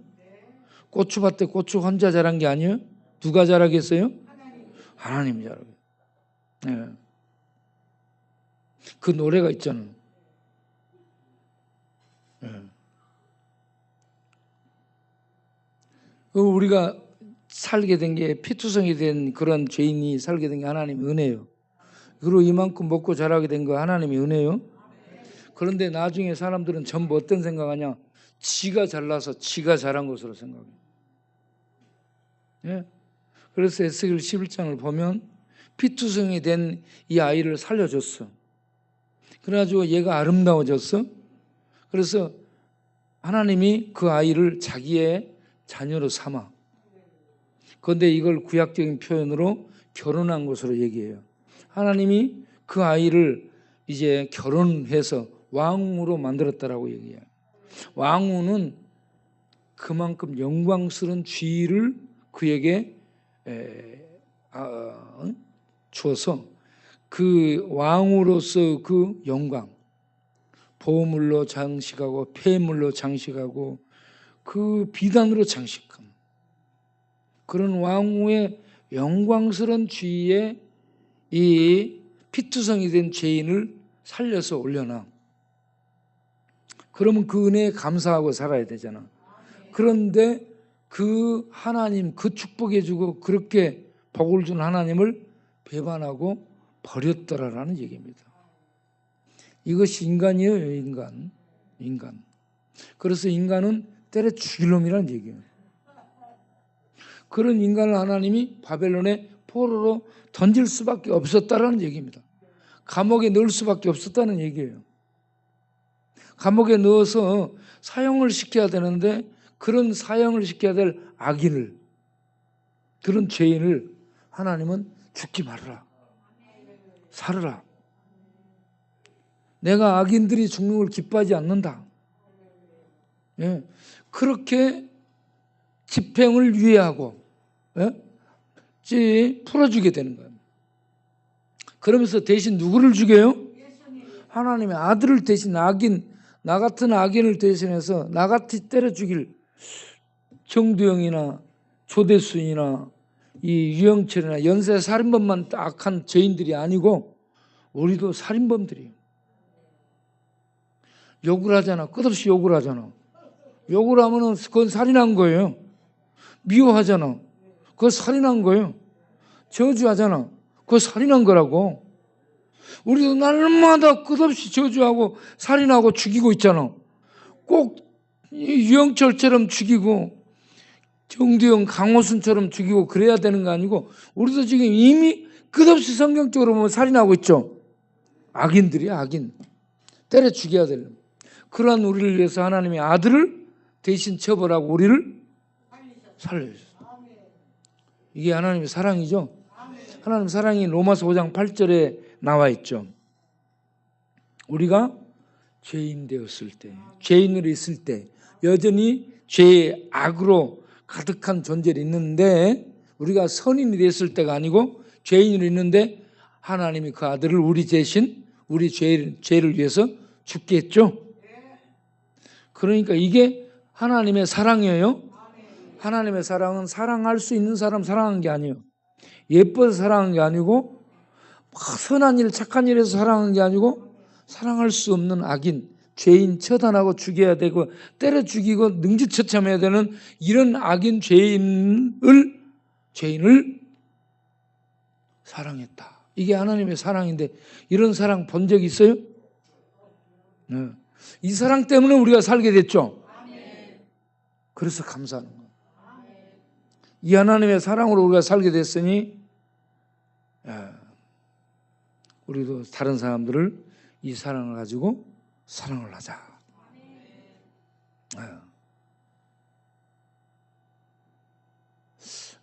S7: 고추밭에 고추가 혼자 자란 게 아니에요. 누가 자라겠어요? 하나님이 자라겠어요. 네. 그 노래가 있잖아요. 네. 우리가 살게 된 게 피투성이 된 그런 죄인이 살게 된 게 하나님의 은혜예요. 그리고 이만큼 먹고 자라게 된 거 하나님의 은혜요. 그런데 나중에 사람들은 전부 어떤 생각하냐? 지가 잘나서 지가 잘한 것으로 생각해요. 예? 그래서 에스겔 11장을 보면 피투성이 된 이 아이를 살려줬어. 그래가지고 얘가 아름다워졌어. 그래서 하나님이 그 아이를 자기의 자녀로 삼아. 그런데 이걸 구약적인 표현으로 결혼한 것으로 얘기해요. 하나님이 그 아이를 이제 결혼해서 왕으로 만들었다라고 얘기해요. 왕후는 그만큼 영광스러운 지위를 그에게 주어서 그 왕으로서 그 영광, 보물로 장식하고 폐물로 장식하고 그 비단으로 장식함, 그런 왕후의 영광스러운 지위에 이 피투성이 된 죄인을 살려서 올려놔. 그러면 그 은혜에 감사하고 살아야 되잖아. 그런데 그 하나님, 그 축복해 주고 그렇게 복을 준 하나님을 배반하고 버렸더라라는 얘기입니다. 이것이 인간이에요, 인간. 그래서 인간은 때려 죽일 놈이라는 얘기예요. 그런 인간을 하나님이 바벨론의 포로로 던질 수밖에 없었다라는 얘기입니다. 감옥에 넣을 수밖에 없었다는 얘기예요. 감옥에 넣어서 사형을 시켜야 되는데 그런 사형을 시켜야 될 악인을, 그런 죄인을 하나님은 죽지 말아라, 살아라. 내가 악인들이 죽는 걸 기뻐하지 않는다. 예. 그렇게 집행을 유예하고 풀어주게 되는 거예요. 그러면서 대신 누구를 죽여요? 하나님의 아들을 대신 악인, 나 같은 악인을 대신해서 나같이 때려 죽일 정두영이나 조대순이나 이 유영철이나 연쇄 살인범만 악한 죄인들이 아니고 우리도 살인범들이에요. 욕을 하잖아. 끝없이 욕을 하잖아. 욕을 하면은 그건 살인한 거예요. 미워하잖아. 그거 살인한 거예요. 저주하잖아. 그거 살인한 거라고. 우리도 날마다 끝없이 저주하고 살인하고 죽이고 있잖아. 꼭 유영철처럼 죽이고 정두영, 강호순처럼 죽이고 그래야 되는 거 아니고 우리도 지금 이미 끝없이 성경적으로 보면 살인하고 있죠. 악인들이야, 악인. 때려 죽여야 될. 그러한 우리를 위해서 하나님의 아들을 대신 처벌하고 우리를 살려주셨어요. 이게 하나님의 사랑이죠. 하나님의 사랑이 로마서 5장 8절에 나와 있죠. 우리가 죄인 되었을 때, 죄인으로 있을 때 여전히 죄의 악으로 가득한 존재를 있는데 우리가 선인이 됐을 때가 아니고 죄인으로 있는데 하나님이 그 아들을 우리 대신 우리 죄를 위해서 죽게 했죠. 그러니까 이게 하나님의 사랑이에요. 하나님의 사랑은 사랑할 수 있는 사람 사랑한 게 아니에요. 예뻐서 사랑한 게 아니고 선한 일, 착한 일에서 사랑한 게 아니고 사랑할 수 없는 악인, 죄인 처단하고 죽여야 되고 때려 죽이고 능지처참해야 되는 이런 악인 죄인을 사랑했다. 이게 하나님의 사랑인데 이런 사랑 본 적 있어요? 네. 이 사랑 때문에 우리가 살게 됐죠. 그래서 감사하는 거예요. 이 하나님의 사랑으로 우리가 살게 됐으니 우리도 다른 사람들을 이 사랑을 가지고 사랑을 하자.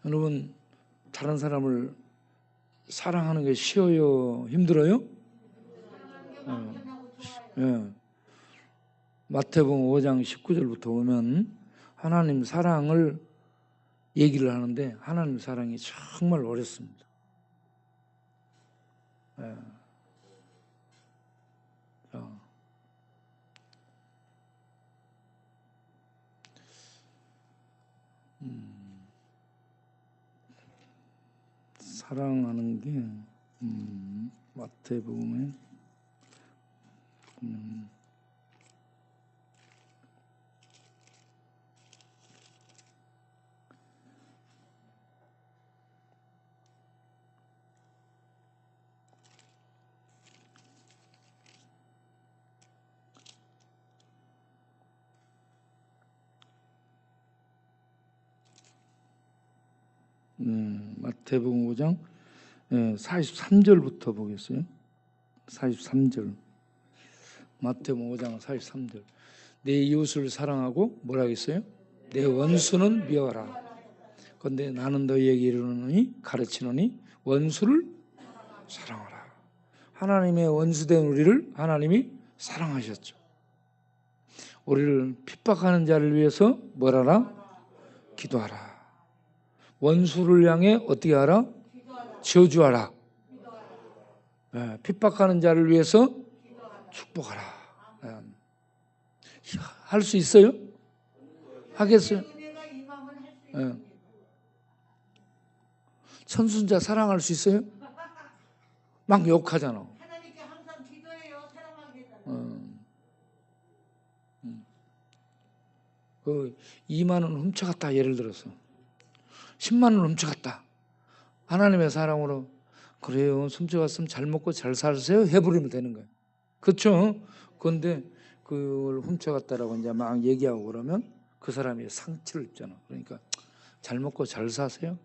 S7: 여러분, 다른 사람을 사랑하는 게 쉬워요? 힘들어요? 마태복음 5장 19절부터 보면 하나님 사랑을 얘기를 하는데 하나님 사랑이 정말 어렵습니다. 사랑하는 게 마태복음에 마태복음 5장 43절부터 보겠어요. 43절. 마태복음 5장 43절. 내 이웃을 사랑하고 뭐라 했어요? 내 원수는 미워하라. 그런데 나는 너희에게 이르노니 가르치노니 원수를 사랑하라. 하나님의 원수된 우리를 하나님이 사랑하셨죠. 우리를 핍박하는 자를 위해서 뭐라라? 기도하라. 원수를 향해 어떻게 하라? 저주하라. 핍박하는 자를 위해서 축복하라. 할 수 있어요? 하겠어요? 천순자 사랑할 수 있어요? 막 욕하잖아.
S6: 하나님께 항상 기도해요. 사랑하게 해달라고.
S7: 그 2만 원 훔쳐갔다 예를 들어서 10만 원 훔쳐갔다. 하나님의 사랑으로 그래요. 훔쳐갔으면 잘 먹고 잘 사세요 해버리면 되는 거예요. 그렇죠? 그런데 그걸 훔쳐갔다라고 이제 막 얘기하고 그러면 그 사람이 상처를 입잖아. 그러니까 잘 먹고 잘 사세요.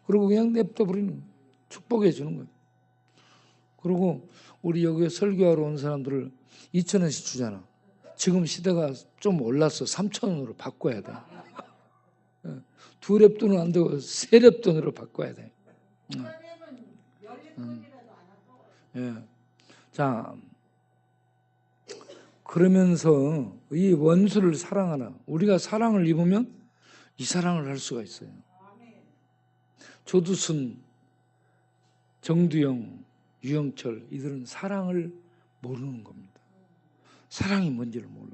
S7: 그리고 그냥 냅둬 버리는 거예요. 축복해 주는 거예요. 그리고 우리 여기에 설교하러 온 사람들을 2,000원씩 주잖아. 지금 시대가 좀 올랐어. 3,000원으로 바꿔야 돼. 2랩돈은 안 되고 3랩돈으로 바꿔야 돼. 예. 자, 그러면서 이 원수를 사랑하라. 우리가 사랑을 입으면 이 사랑을 할 수가 있어요. 조두순, 정두영, 유영철 이들은 사랑을 모르는 겁니다. 사랑이 뭔지를 몰라.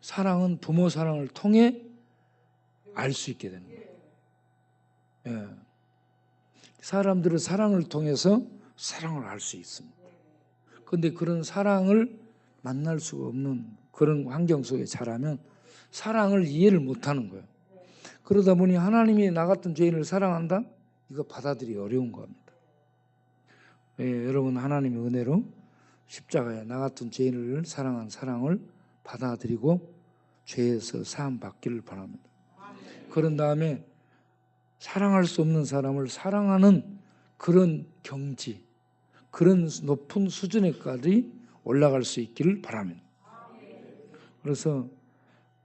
S7: 사랑은 부모 사랑을 통해 알 수 있게 되는 거예요. 예. 사람들은 사랑을 통해서 사랑을 알 수 있습니다. 그런데 그런 사랑을 만날 수가 없는 그런 환경 속에 자라면 사랑을 이해를 못하는 거예요. 그러다 보니 하나님이 나 같은 죄인을 사랑한다? 이거 받아들이기 어려운 겁니다. 예, 여러분 하나님의 은혜로 십자가에 나 같은 죄인을 사랑한 사랑을 받아들이고 죄에서 사함 받기를 바랍니다. 그런 다음에 사랑할 수 없는 사람을 사랑하는 그런 경지, 그런 높은 수준에까지 올라갈 수 있기를 바랍니다. 그래서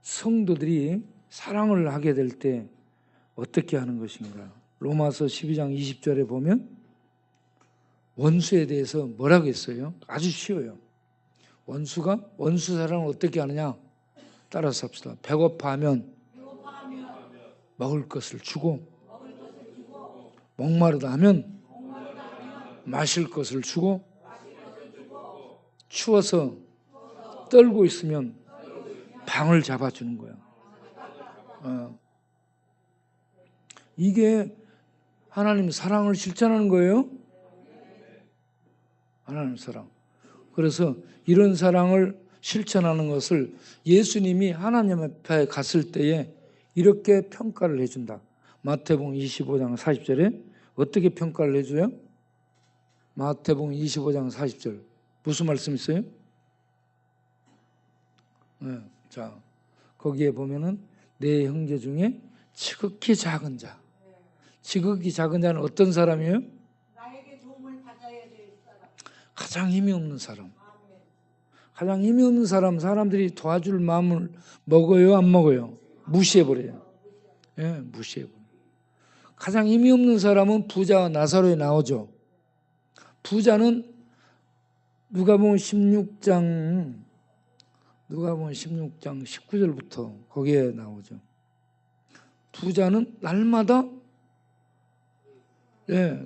S7: 성도들이 사랑을 하게 될 때 어떻게 하는 것인가? 로마서 12장 20절에 보면 원수에 대해서 뭐라고 했어요? 아주 쉬워요. 원수 사랑을 어떻게 하느냐? 따라서 합시다. 배고파하면 먹을 것을 주고, 목마르다 하면 마실 것을 주고, 추워서 떨고 있으면 방을 잡아주는 거야. 이게 하나님 사랑을 실천하는 거예요. 하나님 사랑. 그래서 이런 사랑을 실천하는 것을 예수님이 하나님 앞에 갔을 때에 이렇게 평가를 해준다. 마태복음 25장 40절에 어떻게 평가를 해줘요? 마태복음 25장 40절 무슨 말씀 있어요? 네, 자, 거기에 보면은 내 형제 중에 지극히 작은 자. 지극히 작은 자는 어떤 사람이에요?
S6: 나에게 도움을 받아야 될 사람.
S7: 가장 힘이 없는 사람. 가장 힘이 없는 사람, 사람들이 도와줄 마음을 먹어요, 안 먹어요? 무시해버려요. 예, 무시해버려요. 가장 힘이 없는 사람은 부자와 나사로에 나오죠. 부자는 누가복음 16장 19절부터 거기에 나오죠. 부자는 날마다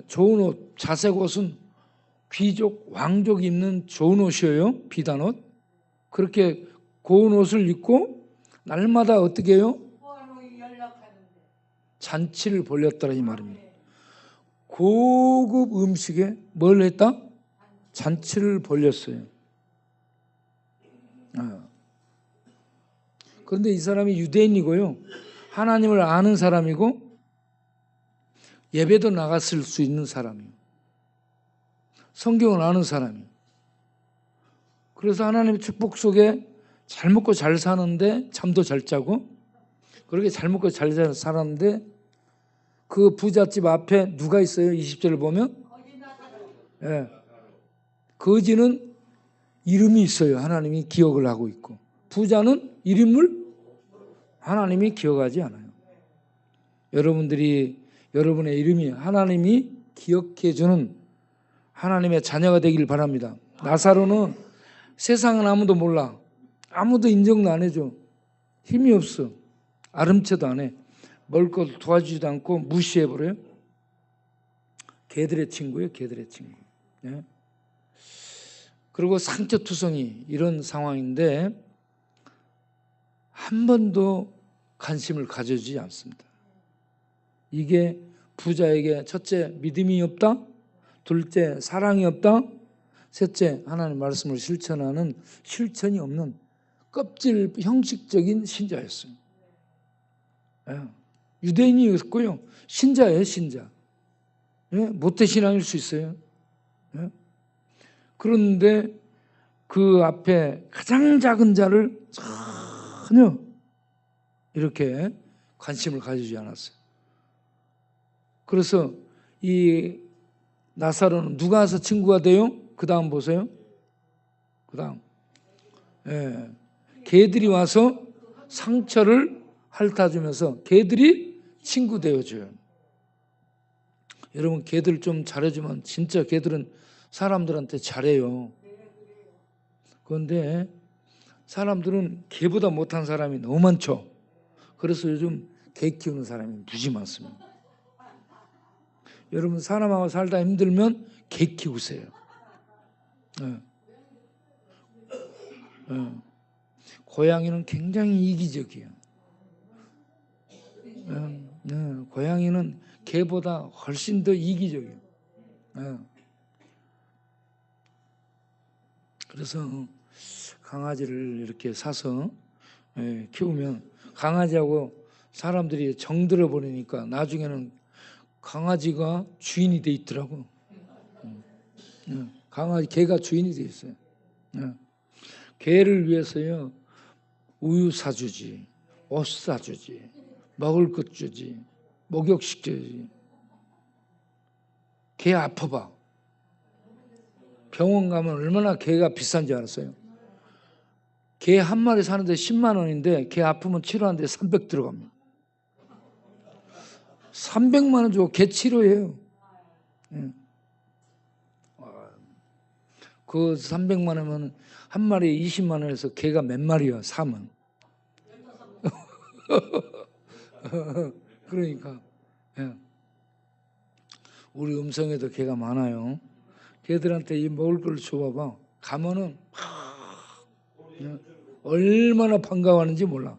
S7: 좋은 옷, 자색 옷은 귀족, 왕족이 입는 좋은 옷이에요. 비단 옷. 그렇게 고운 옷을 입고 날마다 어떻게 해요? 잔치를 벌였더라 이 말입니다. 고급 음식에 뭘 했다? 잔치를 벌였어요. 그런데 이 사람이 유대인이고요. 하나님을 아는 사람이고 예배도 나갔을 수 있는 사람이에요. 성경을 아는 사람이에요. 그래서 하나님의 축복 속에 잘 먹고 잘 사는데 잠도 잘 자고 그렇게 잘 먹고 잘 살았는데 그 부잣집 앞에 누가 있어요? 20절을 보면 예. 거지는 이름이 있어요. 하나님이 기억을 하고 있고, 부자는 이름을 하나님이 기억하지 않아요. 여러분들이 여러분의 이름이 하나님이 기억해 주는 하나님의 자녀가 되길 바랍니다. 나사로는 세상은 아무도 몰라. 아무도 인정도 안 해줘. 힘이 없어. 아름채도 안 해. 먹을 것도 도와주지도 않고 무시해버려요. 개들의 친구예요. 개들의 친구. 예? 그리고 상처투성이 이런 상황인데 한 번도 관심을 가져주지 않습니다. 이게 부자에게 첫째 믿음이 없다, 둘째 사랑이 없다, 셋째 하나님 말씀을 실천하는 실천이 없는 껍질 형식적인 신자였어요. 예. 유대인이었고요. 신자예요. 신자. 예? 모태신앙일 수 있어요. 예? 그런데 그 앞에 가장 작은 자를 전혀 이렇게 관심을 가지지 않았어요. 그래서 이 나사로는 누가 와서 친구가 돼요? 그 다음 보세요. 그 다음 예. 개들이 와서 상처를 핥아주면서 개들이 친구 되어줘요. 여러분 개들 좀 잘해주면 진짜 개들은 사람들한테 잘해요. 그런데 사람들은 개보다 못한 사람이 너무 많죠. 그래서 요즘 개 키우는 사람이 무지 많습니다. 여러분 사람하고 살다 힘들면 개 키우세요. 네. 네. 고양이는 굉장히 이기적이에요. 네. 고양이는 개보다 훨씬 더 이기적이에요. 네. 그래서 강아지를 이렇게 사서 키우면 강아지하고 사람들이 정들어 버리니까 나중에는 강아지가 주인이 돼 있더라고. 개가 주인이 돼 있어요. 개를 위해서요 우유 사주지, 옷 사주지, 먹을 것 주지, 목욕시켜주지. 개 아파봐. 병원 가면 얼마나 개가 비싼지 알았어요? 개 한 마리 사는데 10만 원인데 개 아프면 치료하는데 300 들어갑니다. 300만 원 주고 개 치료해요. 그 300만 원이면 한 마리에 20만 원에서 개가 몇 마리야? 3은. 그러니까 우리 음성에도 개가 많아요. 개들한테 이 먹을 걸 줘봐봐. 가면은 얼마나 반가워하는지 몰라.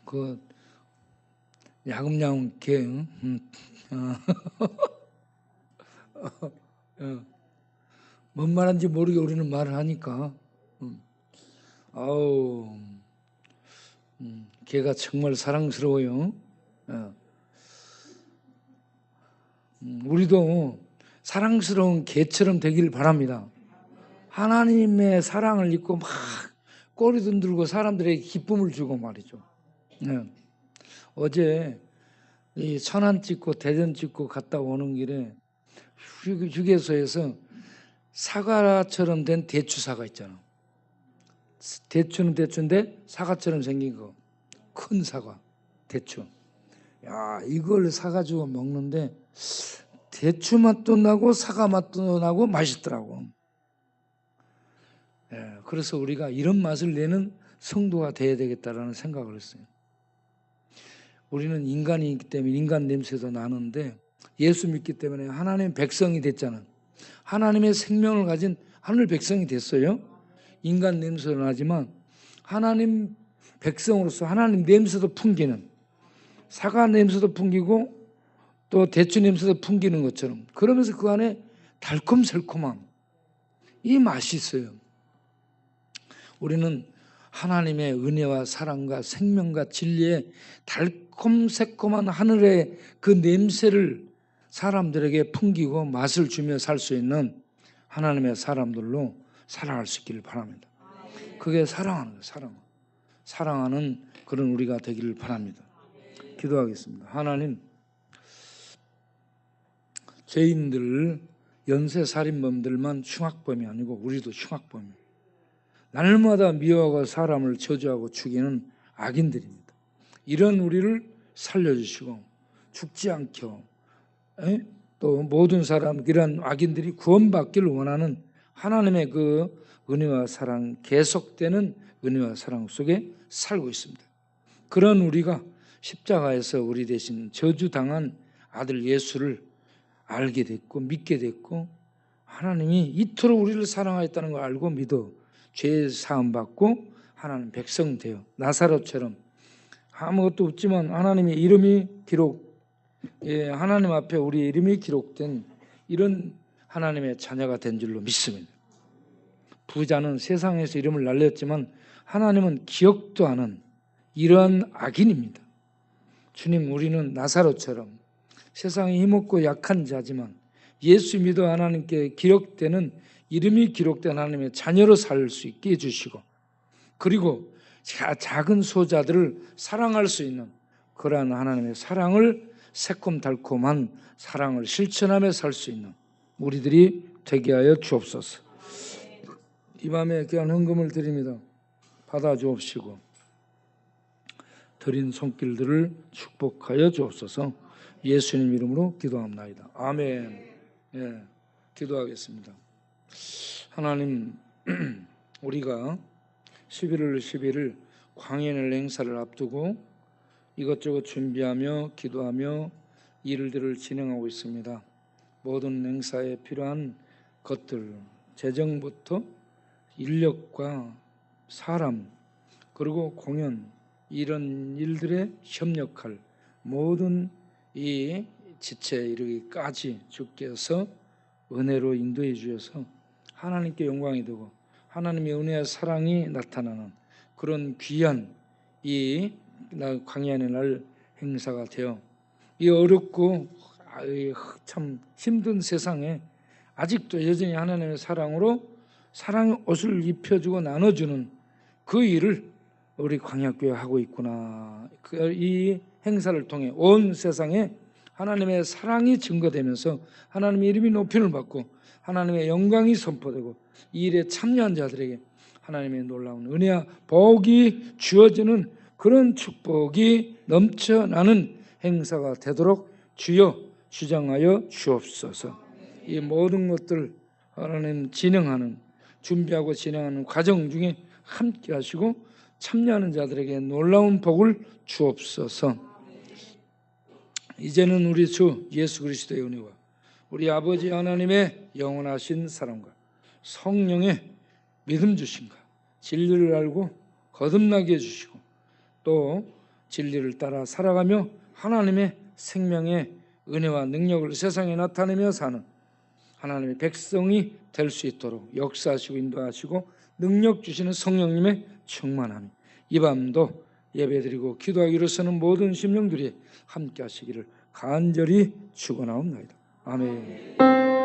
S7: 그 야금야금 개, 뭔 말인지 모르게 우리는 말을 하니까. 아우, 개가 정말 사랑스러워요. 우리도 사랑스러운 개처럼 되길 바랍니다. 하나님의 사랑을 입고 막 꼬리 흔들고 사람들에게 기쁨을 주고 말이죠. 어제 이 천안 찍고 대전 찍고 갔다 오는 길에 휴게소에서 사과처럼 된 대추사가 있잖아. 대추는 대추인데 사과처럼 생긴 거, 큰 사과, 대추. 야, 이걸 사가지고 먹는데 대추 맛도 나고 사과 맛도 나고 맛있더라고. 그래서 우리가 이런 맛을 내는 성도가 돼야 되겠다라는 생각을 했어요. 우리는 인간이기 때문에 인간 냄새도 나는데 예수 믿기 때문에 하나님의 백성이 됐잖아. 하나님의 생명을 가진 하늘 백성이 됐어요. 인간 냄새도 나지만 하나님 백성으로서 하나님 냄새도 풍기는, 사과 냄새도 풍기고 또 대추 냄새도 풍기는 것처럼, 그러면서 그 안에 달콤새콤함, 이 맛이 있어요. 우리는 하나님의 은혜와 사랑과 생명과 진리의 달콤새콤한 하늘의 그 냄새를 사람들에게 풍기고 맛을 주며 살 수 있는 하나님의 사람들로 살아갈 수 있기를 바랍니다. 그게 사랑하는 거예요. 사랑하는 그런 우리가 되기를 바랍니다. 기도하겠습니다. 하나님, 죄인들, 연쇄살인범들만 흉악범이 아니고 우리도 흉악범이에요. 날마다 미워하고 사람을 저주하고 죽이는 악인들입니다. 이런 우리를 살려주시고 죽지 않게 또 모든 사람, 이런 악인들이 구원받기를 원하는 하나님의 그 은혜와 사랑, 계속되는 은혜와 사랑 속에 살고 있습니다. 그런 우리가 십자가에서 우리 대신 저주당한 아들 예수를 알게 됐고 믿게 됐고, 하나님이 이토록 우리를 사랑하였다는 걸 알고 믿어 죄 사함 받고 하나님 백성 되어 나사로처럼 아무것도 없지만 하나님의 이름이 하나님 앞에 우리의 이름이 기록된 이런 하나님의 자녀가 된 줄로 믿습니다. 부자는 세상에서 이름을 날렸지만 하나님은 기억도 안 하는 이러한 악인입니다. 주님, 우리는 나사로처럼 세상에 힘없고 약한 자지만 예수 믿어 하나님께 기록되는 이름이 기록된 하나님의 자녀로 살 수 있게 해주시고, 그리고 작은 소자들을 사랑할 수 있는 그러한 하나님의 사랑을, 새콤달콤한 사랑을 실천하며 살 수 있는 우리들이 되게 하여 주옵소서. 이 밤에 귀한 헌금을 드립니다. 받아 주옵시고 드린 손길들을 축복하여 주옵소서. 예수님 이름으로 기도합나이다. 아멘. 예, 기도하겠습니다. 하나님, 우리가 11월 10일 광야의 행사를 앞두고 이것저것 준비하며 기도하며 일들을 진행하고 있습니다. 모든 행사에 필요한 것들, 재정부터 인력과 사람, 그리고 공연, 이런 일들에 협력할 모든 이 지체에 이르기까지 주께서 은혜로 인도해 주셔서 하나님께 영광이 되고 하나님의 은혜와 사랑이 나타나는 그런 귀한 이 광야의 날 행사가 되어 이 어렵고 참 힘든 세상에 아직도 여전히 하나님의 사랑으로 사랑의 옷을 입혀주고 나눠주는 그 일을 우리 광야교회 하고 있구나. 이 행사를 통해 온 세상에 하나님의 사랑이 증거되면서 하나님의 이름이 높임을 받고 하나님의 영광이 선포되고 이 일에 참여한 자들에게 하나님의 놀라운 은혜와 복이 주어지는 그런 축복이 넘쳐나는 행사가 되도록 주여 주장하여 주옵소서. 이 모든 것들 하나님 진행하는, 준비하고 진행하는 과정 중에 함께 하시고 참여하는 자들에게 놀라운 복을 주옵소서. 이제는 우리 주 예수 그리스도의 은혜와 우리 아버지 하나님의 영원하신 사랑과 성령의 믿음 주심과 진리를 알고 거듭나게 해주시고 또 진리를 따라 살아가며 하나님의 생명의 은혜와 능력을 세상에 나타내며 사는 하나님의 백성이 될 수 있도록 역사하시고 인도하시고 능력 주시는 성령님의 충만함, 이 밤도 예배드리고 기도하기로 서는 모든 심령들이 함께 하시기를 간절히 축원하옵나이다. 아멘.